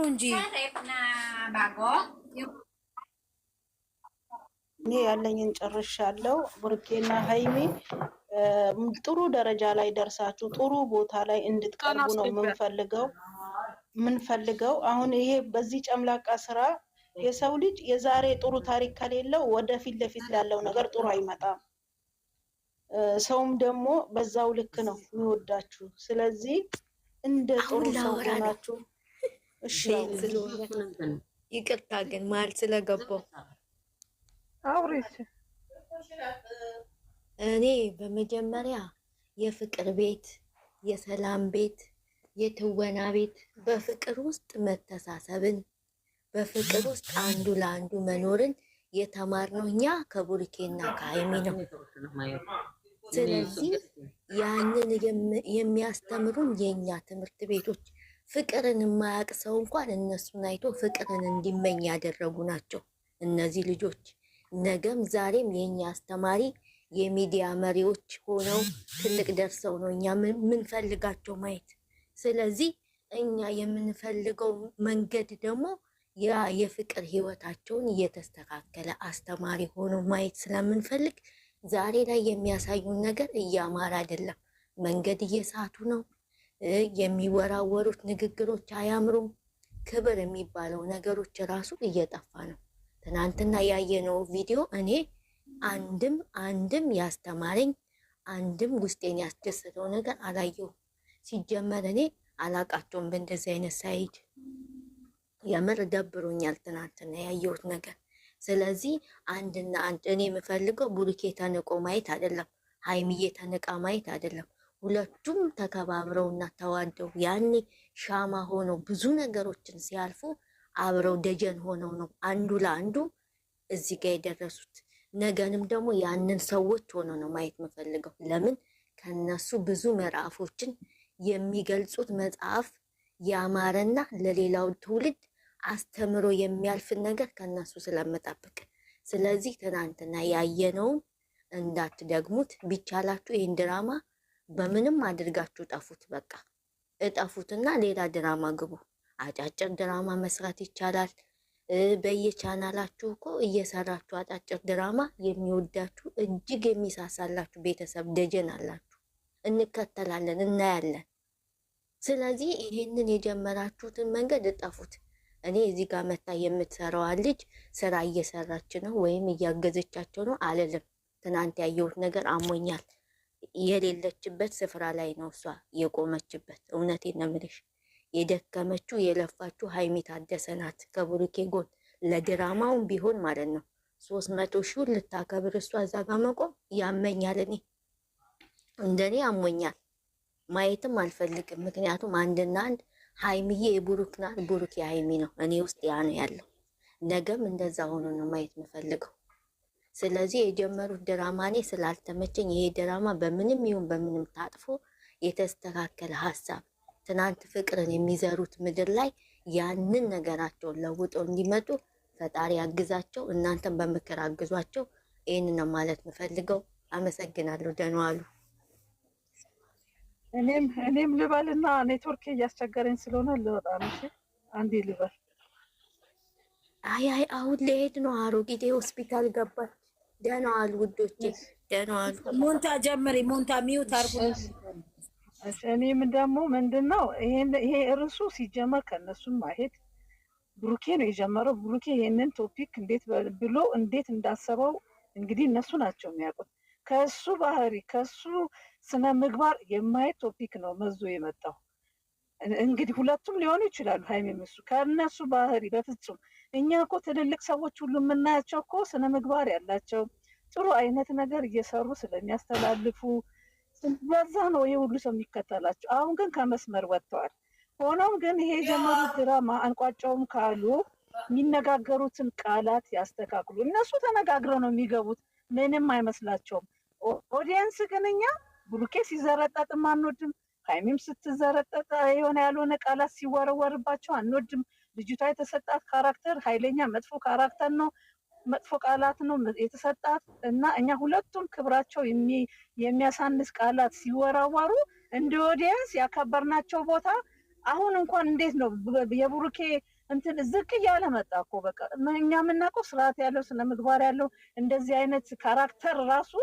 እንጂ እኔ ያለኝን ጨርሻለሁ። ብሩኬና ሀይሚ ጥሩ ደረጃ ላይ ደርሳችሁ ጥሩ ቦታ ላይ እንድትቀርቡ ነው ምንፈልገው። አሁን ይሄ በዚህ ጨምላቃ ስራ የሰው ልጅ የዛሬ ጥሩ ታሪክ ከሌለው ወደፊት ለፊት ላለው ነገር ጥሩ አይመጣም። ሰውም ደግሞ በዛው ልክ ነው የሚወዳችሁ። ስለዚህ እንደ ጥሩ ሰው ሆናችሁ እሺ። ይቅርታ ግን መሀል ስለገባው አውሪሽ። እኔ በመጀመሪያ የፍቅር ቤት፣ የሰላም ቤት፣ የትወና ቤት፣ በፍቅር ውስጥ መተሳሰብን፣ በፍቅር ውስጥ አንዱ ለአንዱ መኖርን የተማርነው እኛ ከቡርኬና ከሀይሚ ነው። ስለዚህ ያንን የሚያስተምሩን የእኛ ትምህርት ቤቶች ፍቅርን የማያውቅ ሰው እንኳን እነሱን አይቶ ፍቅርን እንዲመኝ ያደረጉ ናቸው እነዚህ ልጆች። ነገም ዛሬም የእኛ አስተማሪ የሚዲያ መሪዎች ሆነው ትልቅ ደርሰው ነው እኛ የምንፈልጋቸው ማየት። ስለዚህ እኛ የምንፈልገው መንገድ ደግሞ ያ የፍቅር ህይወታቸውን እየተስተካከለ አስተማሪ ሆኖ ማየት ስለምንፈልግ ዛሬ ላይ የሚያሳዩን ነገር እያማረ አይደለም። መንገድ እየሳቱ ነው። የሚወራወሩት ንግግሮች አያምሩም። ክብር የሚባለው ነገሮች ራሱ እየጠፋ ነው። ትናንትና ያየነው ቪዲዮ እኔ አንድም ያስተማረኝ አንድም ውስጤን ያስደሰተው ነገር አላየሁም። ሲጀመር እኔ አላቃቸውም በእንደዚህ አይነት ሳይድ የምር ደብሮኛል ትናንትና ያየሁት ነገር። ስለዚህ አንድና አንድ እኔ የምፈልገው ቡሩኬ ተንቆ ማየት አይደለም፣ ሀይሚዬ ተንቃ ማየት አይደለም። ሁለቱም ተከባብረውና ተዋደው ያኔ ሻማ ሆነው ብዙ ነገሮችን ሲያልፉ አብረው ደጀን ሆነው ነው አንዱ ለአንዱ እዚህ ጋር የደረሱት። ነገንም ደግሞ ያንን ሰዎች ሆነው ነው ማየት የምፈልገው። ለምን ከነሱ ብዙ ምዕራፎችን የሚገልጹት መጽሐፍ ያማረና ለሌላው ትውልድ አስተምሮ የሚያልፍን ነገር ከነሱ ስለምጠብቅ፣ ስለዚህ ትናንትና ያየነውን እንዳትደግሙት። ቢቻላችሁ ይህን ድራማ በምንም አድርጋችሁ ጠፉት። በቃ እጠፉትና ሌላ ድራማ ግቡ። አጫጭር ድራማ መስራት ይቻላል። በየቻናላችሁ እኮ እየሰራችሁ አጫጭር ድራማ የሚወዳችሁ እጅግ የሚሳሳላችሁ ቤተሰብ ደጀን አላችሁ። እንከተላለን፣ እናያለን። ስለዚህ ይሄንን የጀመራችሁትን መንገድ እጠፉት። እኔ እዚህ ጋር መታ የምትሰራዋ ልጅ ስራ እየሰራች ነው ወይም እያገዘቻቸው ነው አልልም። ትናንት ያየሁት ነገር አሞኛል። የሌለችበት ስፍራ ላይ ነው እሷ የቆመችበት። እውነቴን ነው የምልሽ። የደከመችው የለፋችው ሀይሚ ታደሰ ናት ከቡሩኬ ጎን ለድራማውን ቢሆን ማለት ነው። 300 ሺህ ልታከብር እሷ እዛ ጋር መቆም ያመኛል። እኔ እንደኔ አሞኛል፣ ማየትም አልፈልግም። ምክንያቱም አንድና አንድ ሀይሚዬ የቡሩክ ናት፣ ቡሩክ የሀይሚ ነው። እኔ ውስጥ ያ ነው ያለው። ነገም እንደዛ ሆኖ ነው ማየት የምፈልገው። ስለዚህ የጀመሩት ድራማ እኔ ስላልተመቸኝ ይሄ ድራማ በምንም ይሁን በምንም ታጥፎ የተስተካከለ ሀሳብ ትናንት ፍቅርን የሚዘሩት ምድር ላይ ያንን ነገራቸውን ለውጠው እንዲመጡ ፈጣሪ ያግዛቸው። እናንተም በምክር አግዟቸው። ይህን ነው ማለት የምፈልገው። አመሰግናለሁ። ደህና ዋሉ። እኔም ልበልና ኔትወርክ እያስቸገረኝ ስለሆነ ልወጣ ነው። አንዴ ልበል። አይ አሁን ልሄድ ነው። አሮጊቴ ሆስፒታል ገባች። ደህና ዋሉ ውዶቼ፣ ደህና ዋሉ። ሞንታ ጀምሪ። ሞንታ ሚውት አርጉ። እኔም ደግሞ ምንድነው ይሄ እርሱ ሲጀመር ከነሱም ማሄድ ብሩኬ ነው የጀመረው። ብሩኬ ይሄንን ቶፒክ እንዴት ብሎ እንዴት እንዳሰበው እንግዲህ እነሱ ናቸው የሚያውቁት። ከሱ ባህሪ ከሱ ስነ ምግባር የማየት ቶፒክ ነው መዞ የመጣው። እንግዲህ ሁለቱም ሊሆኑ ይችላሉ፣ ሀይሚም እሱ። ከነሱ ባህሪ በፍጹም እኛ እኮ ትልልቅ ሰዎች ሁሉ የምናያቸው እኮ ስነ ምግባር ያላቸው ጥሩ አይነት ነገር እየሰሩ ስለሚያስተላልፉ በዛ ነው ይሄ ሁሉ ሰው የሚከተላቸው። አሁን ግን ከመስመር ወጥተዋል። ሆኖም ግን ይሄ የጀመሩት ድራማ አንቋጫውም ካሉ የሚነጋገሩትን ቃላት ያስተካክሉ። እነሱ ተነጋግረው ነው የሚገቡት፣ ምንም አይመስላቸውም። ኦዲየንስ ግን እኛ ብሩኬ ሲዘረጠጥም አንወድም፣ ሀይሚም ስትዘረጠጥ የሆነ ያልሆነ ቃላት ሲወረወርባቸው አንወድም። ልጅቷ የተሰጣት ካራክተር ኃይለኛ መጥፎ ካራክተር ነው፣ መጥፎ ቃላት ነው የተሰጣት እና እኛ ሁለቱም ክብራቸው የሚያሳንስ ቃላት ሲወራወሩ እንደ ኦዲየንስ ያከበርናቸው ቦታ አሁን እንኳን እንዴት ነው የብሩኬ እንትን ዝቅ እያለ መጣ እኮ በቃ እኛ የምናውቀው ስርዓት ያለው ስነ ምግባር ያለው እንደዚህ አይነት ካራክተር ራሱ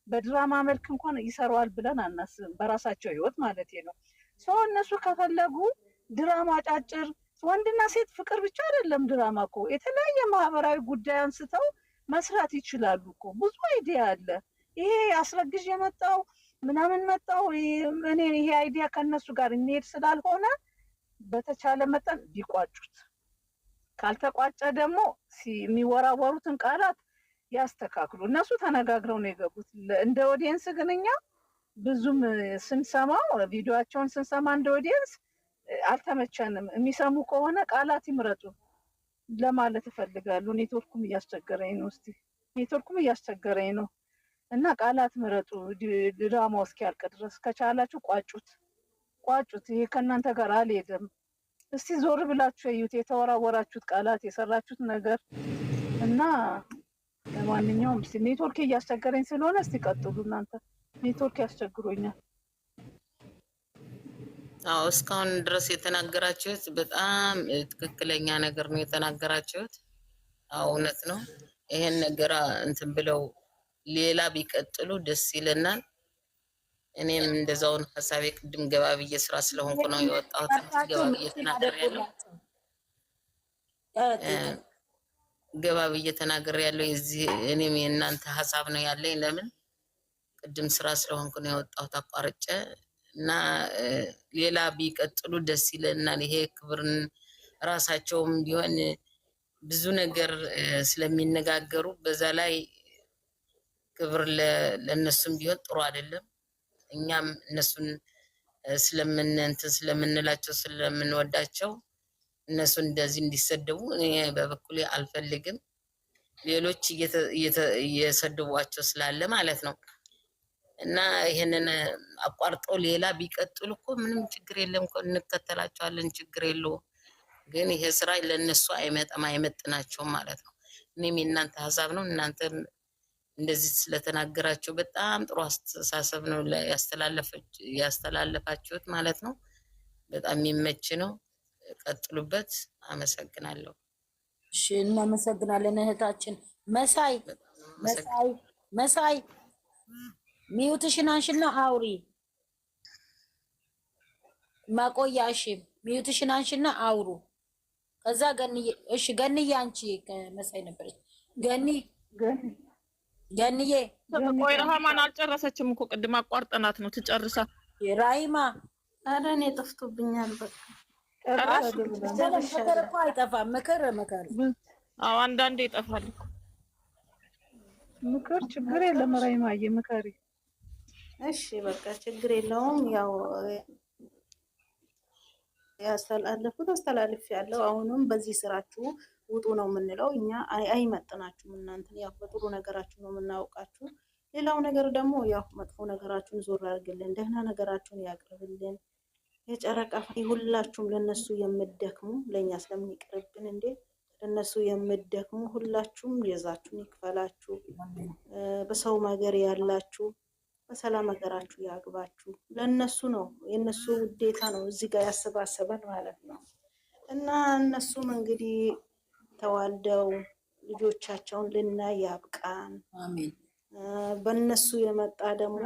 በድራማ መልክ እንኳን ይሰራዋል ብለን አናስብም። በራሳቸው ህይወት ማለት ነው። ሰው እነሱ ከፈለጉ ድራማ አጫጭር ወንድና ሴት ፍቅር ብቻ አይደለም ድራማ እኮ የተለያየ ማህበራዊ ጉዳይ አንስተው መስራት ይችላሉ እኮ። ብዙ አይዲያ አለ። ይሄ አስረግዥ የመጣው ምናምን መጣው እኔ ይሄ አይዲያ ከነሱ ጋር እንሄድ ስላልሆነ በተቻለ መጠን ቢቋጩት፣ ካልተቋጨ ደግሞ የሚወራወሩትን ቃላት ያስተካክሉ። እነሱ ተነጋግረው ነው የገቡት። እንደ ኦዲየንስ ግን እኛ ብዙም ስንሰማው ቪዲዮአቸውን ስንሰማ እንደ ኦዲየንስ አልተመቸንም። የሚሰሙ ከሆነ ቃላት ይምረጡ ለማለት እፈልጋለሁ። ኔትወርኩም እያስቸገረኝ ነው። እስቲ ኔትወርኩም እያስቸገረኝ ነው እና ቃላት ምረጡ። ድራማው እስኪያልቅ ድረስ ከቻላችሁ ቋጩት። ይሄ ከእናንተ ጋር አልሄድም። እስቲ ዞር ብላችሁ እዩት፣ የተወራወራችሁት ቃላት፣ የሰራችሁት ነገር እና ለማንኛውም እስቲ ኔትወርክ እያስቸገረኝ ስለሆነ እስቲ ቀጥሉ እናንተ። ኔትወርክ ያስቸግሮኛል። አዎ እስካሁን ድረስ የተናገራችሁት በጣም ትክክለኛ ነገር ነው የተናገራችሁት። አዎ እውነት ነው። ይሄን ነገር እንትን ብለው ሌላ ቢቀጥሉ ደስ ይለናል። እኔም እንደዛውን ሀሳቤ ቅድም ገባ ብዬ ስራ ስለሆንኩ ነው የወጣሁት። ገባ ብዬ ተናግሬያለሁ። ገባ ብዬ ተናግሬያለሁ። እዚህ እኔም የእናንተ ሀሳብ ነው ያለኝ። ለምን ቅድም ስራ ስለሆንኩ ነው የወጣሁት አቋርጬ እና ሌላ ቢቀጥሉ ደስ ይለናል። ይሄ ክብርን ራሳቸውም ቢሆን ብዙ ነገር ስለሚነጋገሩ በዛ ላይ ክብር ለነሱም ቢሆን ጥሩ አይደለም። እኛም እነሱን ስለምንላቸው ስለምንወዳቸው እነሱን እንደዚህ እንዲሰደቡ እኔ በበኩሌ አልፈልግም። ሌሎች እየሰደቧቸው ስላለ ማለት ነው። እና ይሄንን አቋርጠው ሌላ ቢቀጥሉ እኮ ምንም ችግር የለም እኮ እንከተላቸዋለን፣ ችግር የለውም። ግን ይሄ ስራ ለነሱ አይመጥናቸውም ማለት ነው። እኔም የእናንተ ሀሳብ ነው። እናንተም እንደዚህ ስለተናገራችሁ በጣም ጥሩ አስተሳሰብ ነው ያስተላለፋችሁት ማለት ነው። በጣም የሚመች ነው። ቀጥሉበት። አመሰግናለሁ። እሺ እናመሰግናለን እህታችን መሳይ ሚዩትሽን አንሽና አውሪ ማቆያ። እሺ ሚዩትሽን አንሽና አውሩ። ከዛ ገንዬ፣ እሺ ገንዬ አንቺ መሳይ ነበረች። ገንዬ ቆይ ረሃማን አልጨረሰችም እኮ ቅድም አቋርጠናት ነው ትጨርሳ። ራሂማ ኧረ እኔ ጠፍቶብኛል። በቃ ምክር እኮ አይጠፋም። ምክር አዎ አንዳንዴ ይጠፋል እኮ ምክር። ችግር የለም ራሂማዬ ምከሪ። እሺ በቃ ችግር የለውም። ያው ያስተላለፉት አስተላልፍ ያለው አሁንም በዚህ ስራችሁ ውጡ ነው የምንለው እኛ። አይመጥናችሁም እናንተን። ያው በጥሩ ነገራችሁ ነው የምናውቃችሁ። ሌላው ነገር ደግሞ ያው መጥፎ ነገራችሁን ዞር አድርግልን፣ ደህና ነገራችሁን ያቅርብልን። የጨረቃ ሁላችሁም ለነሱ የምትደክሙ ለኛ ስለምንቀርብን እንዴ ለነሱ የምትደክሙ ሁላችሁም የዛችሁን ይክፈላችሁ። በሰው ሀገር ያላችሁ በሰላም ሀገራችሁ ያግባችሁ። ለነሱ ነው የነሱ ውዴታ ነው እዚህ ጋር ያሰባሰበን ማለት ነው። እና እነሱም እንግዲህ ተዋልደው ልጆቻቸውን ልናይ ያብቃን። አሜን። በእነሱ የመጣ ደግሞ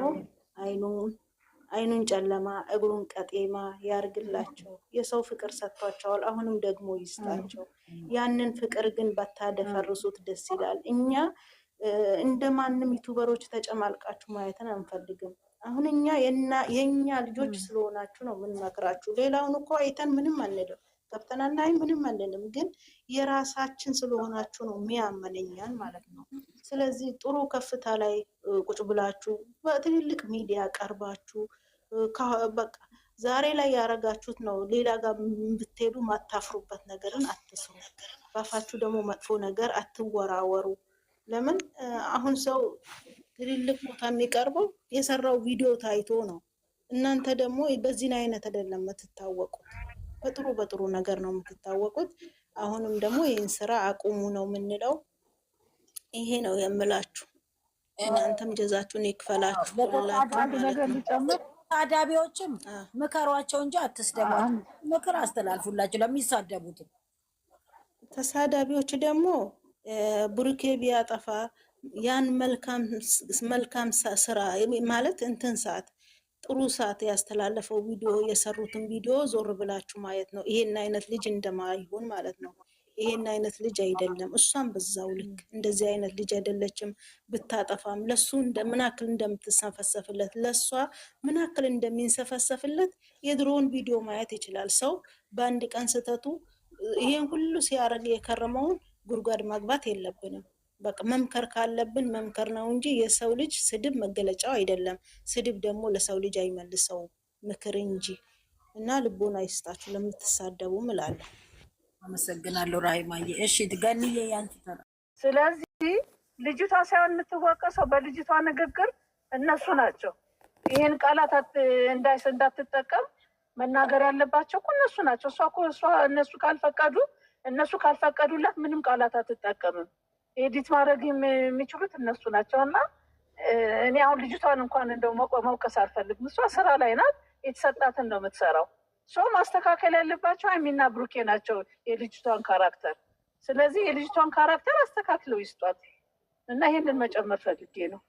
አይኑን ጨለማ እግሩን ቀጤማ ያርግላቸው። የሰው ፍቅር ሰጥቷቸዋል፣ አሁንም ደግሞ ይስጣቸው። ያንን ፍቅር ግን ባታደፈርሱት ደስ ይላል። እኛ እንደማንም ዩቱበሮች ተጨማልቃችሁ ማየትን አንፈልግም። አሁን እኛ የኛ ልጆች ስለሆናችሁ ነው የምንመክራችሁ። ሌላውን እኮ አይተን ምንም አንልም፣ ገብተናናይ ምንም አንልም። ግን የራሳችን ስለሆናችሁ ነው የሚያመነኛል ማለት ነው። ስለዚህ ጥሩ ከፍታ ላይ ቁጭ ብላችሁ በትልልቅ ሚዲያ ቀርባችሁ በቃ ዛሬ ላይ ያረጋችሁት ነው ሌላ ጋር ብትሄዱ ማታፍሩበት ነገርን አትስሩ። ባፋችሁ ደግሞ መጥፎ ነገር አትወራወሩ። ለምን አሁን ሰው ትልልቅ ቦታ የሚቀርበው የሰራው ቪዲዮ ታይቶ ነው። እናንተ ደግሞ በዚህ አይነት አይደለም የምትታወቁት፣ በጥሩ ነገር ነው የምትታወቁት። አሁንም ደግሞ ይህን ስራ አቁሙ ነው የምንለው። ይሄ ነው የምላችሁ። እናንተም ጀዛችሁን ይክፈላችሁ። አንድ ነገር ልጨምር። ታዳቢዎችም ምከሯቸው እንጂ አትስደቧቸው። ምክር አስተላልፉላቸው ለሚሳደቡት። ተሳዳቢዎች ደግሞ ብሩኬ ቢያጠፋ ያን መልካም ስራ ማለት እንትን ሰዓት ጥሩ ሰዓት ያስተላለፈው ቪዲዮ የሰሩትን ቪዲዮ ዞር ብላችሁ ማየት ነው። ይሄን አይነት ልጅ እንደማይሆን ማለት ነው። ይሄን አይነት ልጅ አይደለም። እሷም በዛው ልክ እንደዚህ አይነት ልጅ አይደለችም። ብታጠፋም ለሱ ምን ያክል እንደምትሰፈሰፍለት ለሷ ምን ያክል እንደሚንሰፈሰፍለት የድሮውን ቪዲዮ ማየት ይችላል ሰው። በአንድ ቀን ስተቱ ይሄን ሁሉ ሲያደርግ የከረመውን ጉድጓድ ማግባት የለብንም። በቃ መምከር ካለብን መምከር ነው እንጂ የሰው ልጅ ስድብ መገለጫው አይደለም። ስድብ ደግሞ ለሰው ልጅ አይመልሰው ምክር እንጂ። እና ልቦና ይስጣችሁ ለምትሳደቡ እላለሁ። አመሰግናለሁ ራሂማዬ። እሺ ገንዬ ያንቺ ተራ። ስለዚህ ልጅቷ ሳይሆን የምትወቀሰው በልጅቷ ንግግር እነሱ ናቸው። ይህን ቃላት እንዳትጠቀም መናገር ያለባቸው እኮ እነሱ ናቸው። እነሱ ካልፈቀዱላት ምንም ቃላት አትጠቀምም። ኤዲት ማድረግ የሚችሉት እነሱ ናቸው። እና እኔ አሁን ልጅቷን እንኳን እንደው መውቀስ አልፈልግም። እሷ ስራ ላይ ናት፣ የተሰጣትን ነው የምትሰራው። ሰው ማስተካከል ያለባቸው ሀይሚና ብሩኬ ናቸው የልጅቷን ካራክተር። ስለዚህ የልጅቷን ካራክተር አስተካክለው ይስጧት እና ይሄንን መጨመር ፈልጌ ነው።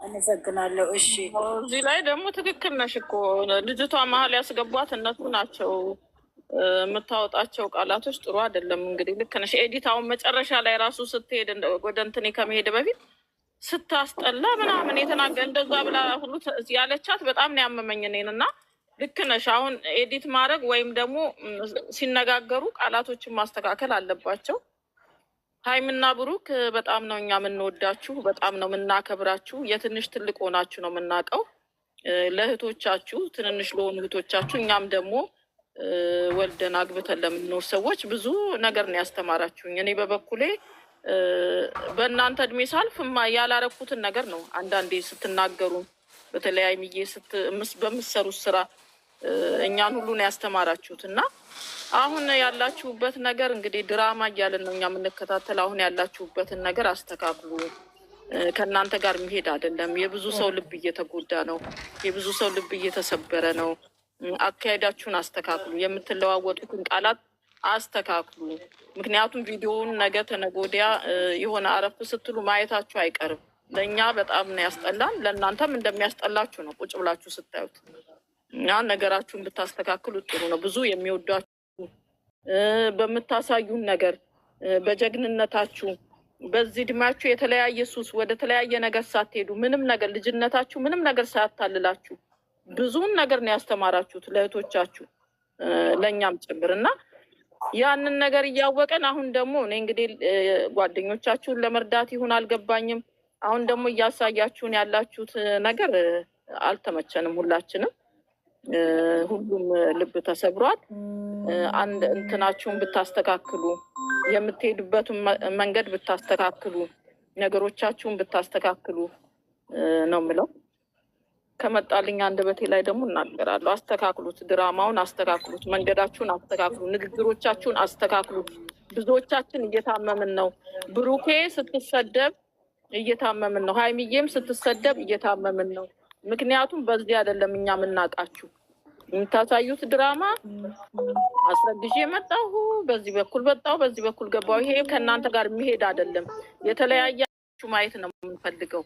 አመሰግናለሁ። እሺ እዚህ ላይ ደግሞ ትክክል ነሽ እኮ ልጅቷ መሀል ያስገቧት እነሱ ናቸው። የምታወጣቸው ቃላቶች ጥሩ አይደለም። እንግዲህ ልክ ነሽ ኤዲት። አሁን መጨረሻ ላይ ራሱ ስትሄድ ወደ እንትኔ ከመሄድ በፊት ስታስጠላ ምናምን የተናገ እንደዛ ብላ ሁሉ ያለቻት በጣም ነው ያመመኝ እኔን። እና ልክ ነሽ። አሁን ኤዲት ማድረግ ወይም ደግሞ ሲነጋገሩ ቃላቶችን ማስተካከል አለባቸው። ሀይምና ብሩክ በጣም ነው እኛ የምንወዳችሁ፣ በጣም ነው የምናከብራችሁ። የትንሽ ትልቅ ሆናችሁ ነው የምናውቀው። ለእህቶቻችሁ ትንንሽ ለሆኑ እህቶቻችሁ እኛም ደግሞ ወልደን አግብተን ለምንኖር ሰዎች ብዙ ነገር ነው ያስተማራችሁኝ። እኔ በበኩሌ በእናንተ እድሜ ሳልፍ ያላረኩትን ነገር ነው አንዳንዴ ስትናገሩ፣ በተለያይ ምዬ በምትሰሩት ስራ እኛን ሁሉ ነው ያስተማራችሁት። እና አሁን ያላችሁበት ነገር እንግዲህ ድራማ እያለን ነው እኛ የምንከታተል። አሁን ያላችሁበትን ነገር አስተካክሉ። ከእናንተ ጋር የሚሄድ አይደለም። የብዙ ሰው ልብ እየተጎዳ ነው። የብዙ ሰው ልብ እየተሰበረ ነው። አካሄዳችሁን አስተካክሉ። የምትለዋወጡትን ቃላት አስተካክሉ። ምክንያቱም ቪዲዮውን ነገ ተነገ ወዲያ የሆነ አረፍ ስትሉ ማየታችሁ አይቀርም። ለእኛ በጣም ነው ያስጠላን፣ ለእናንተም እንደሚያስጠላችሁ ነው ቁጭ ብላችሁ ስታዩት። እና ነገራችሁን ብታስተካክሉ ጥሩ ነው። ብዙ የሚወዷችሁ በምታሳዩን ነገር በጀግንነታችሁ በዚህ እድሜያችሁ የተለያየ ሱስ ወደ ተለያየ ነገር ሳትሄዱ ምንም ነገር ልጅነታችሁ ምንም ነገር ሳያታልላችሁ ብዙውን ነገር ነው ያስተማራችሁት ለእህቶቻችሁ ለእኛም ጭምር። እና ያንን ነገር እያወቀን አሁን ደግሞ እኔ እንግዲህ ጓደኞቻችሁን ለመርዳት ይሁን አልገባኝም። አሁን ደግሞ እያሳያችሁን ያላችሁት ነገር አልተመቸንም። ሁላችንም ሁሉም ልብ ተሰብሯል። አንድ እንትናችሁን ብታስተካክሉ፣ የምትሄዱበትን መንገድ ብታስተካክሉ፣ ነገሮቻችሁን ብታስተካክሉ ነው የምለው። ከመጣልኝ አንደበቴ ላይ ደግሞ እናገራለሁ። አስተካክሉት፣ ድራማውን አስተካክሉት፣ መንገዳችሁን አስተካክሉ፣ ንግግሮቻችሁን አስተካክሉ። ብዙዎቻችን እየታመምን ነው። ብሩኬ ስትሰደብ እየታመምን ነው። ሀይሚዬም ስትሰደብ እየታመምን ነው። ምክንያቱም በዚህ አይደለም እኛ የምናውቃችሁ። የምታሳዩት ድራማ አስረግዤ መጣሁ፣ በዚህ በኩል ወጣሁ፣ በዚህ በኩል ገባሁ፣ ይሄ ከእናንተ ጋር የሚሄድ አይደለም። የተለያያችሁ ማየት ነው የምንፈልገው።